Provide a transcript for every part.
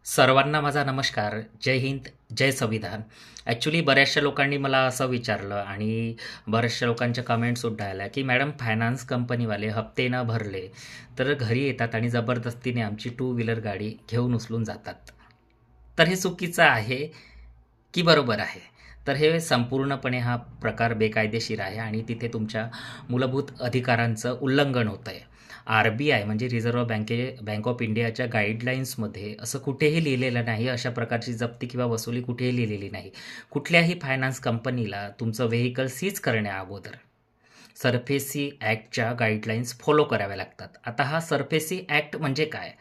सर्वांना माझा नमस्कार. जय हिंद, जय संविधान. ॲक्चुअली बऱ्याचशा लोकांनी मला असं विचारलं आणि बऱ्याचशा लोकांच्या कमेंटसुद्धा आल्या, की मॅडम फायनान्स कंपनीवाले हप्ते न भरले, तर घरी येतात आणि जबरदस्तीने आमची टू व्हीलर गाडी घेऊन उचलून जातात. तर हे चुकीचं आहे की बरोबर आहे? तर हे संपूर्णपणे हा प्रकार बेकायदेशीर आहे आणि तिथे तुमच्या मूलभूत अधिकारांचं उल्लंघन होतं आहे. आर-बी-आय म्हणजे रिझर्व्ह बँक ऑफ इंडियाच्या गाईडलाईन्समध्ये असं कुठेही लिहिलेलं नाही, अशा प्रकारची जप्ती किंवा वसुली कुठेही लिहिलेली नाही. कुठल्याही फायनान्स कंपनीला तुमचं व्हेइकल सीज करण्याअगोदर सरफेसी ॲक्टच्या गाईडलाईन्स फॉलो कराव्या लागतात. आता हा सरफेसी ॲक्ट म्हणजे काय?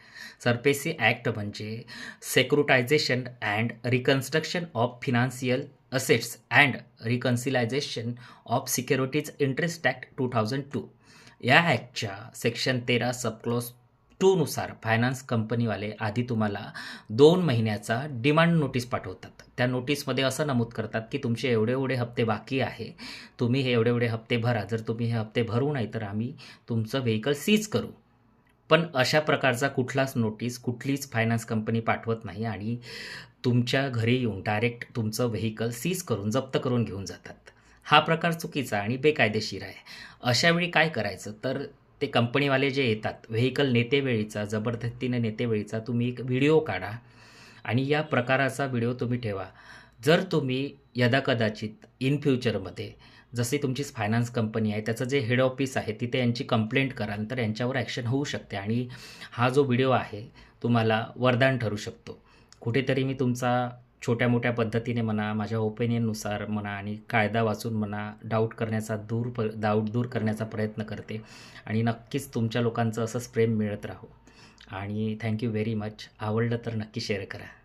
सरफेसी ॲक्ट म्हणजे securitisation and reconstruction of financial assets and reconciliation of securities interest act 2002. या ॲक्टच्या सेक्शन 13 सबक्लॉज 2 नुसार फायनान्स कंपनीवाले आधी तुम्हाला 2 महिन्याचा डिमांड नोटीस पाठवतात. त्या नोटीसमध्ये असं नमूद करतात की तुमचे एवढे एवढे हप्ते बाकी आहे, तुम्ही हे एवढे एवढे हप्ते भरा. जर तुम्ही हे हप्ते भरू नाही तर आम्ही तुमचं व्हेइकल सीज करू. पण अशा प्रकारचा कुठलाच नोटीस कुठलीच फायनान्स कंपनी पाठवत नाही आणि तुमच्या घरी येऊन डायरेक्ट तुमचं व्हेइकल सीज करून जप्त करून घेऊन जातात. हा प्रकार चुकीचा आणि बेकायदेशीर आहे. अशावेळी काय करायचं तर ते कंपनीवाले जे येतात व्हेइकल नेतेवेळीचा जबरदस्तीने नेतेवेळीचा तुम्ही एक व्हिडिओ काढा आणि या प्रकाराचा व्हिडिओ तुम्ही ठेवा. जर तुम्ही यदाकदाचित इन फ्युचरमध्ये जशी तुमची फायनान्स कंपनी आहे त्याचं जे हेड ऑफिस आहे तिथे यांची कंप्लेंट कराल तर यांच्यावर ॲक्शन होऊ शकते आणि हा जो व्हिडिओ आहे तुम्हाला वरदान ठरू शकतो. कुठेतरी मी तुमचा छोट्या मोठ्या पद्धतीने म्हणा, माझ्या ओपिनियननुसार म्हणा आणि कायदा वाचून म्हणा, डाऊट दूर करण्याचा प्रयत्न करते आणि नक्कीच तुमच्या लोकांचं असंच प्रेम मिळत राहो आणि थँक्यू व्हेरी मच. आवडलं तर नक्की शेअर करा.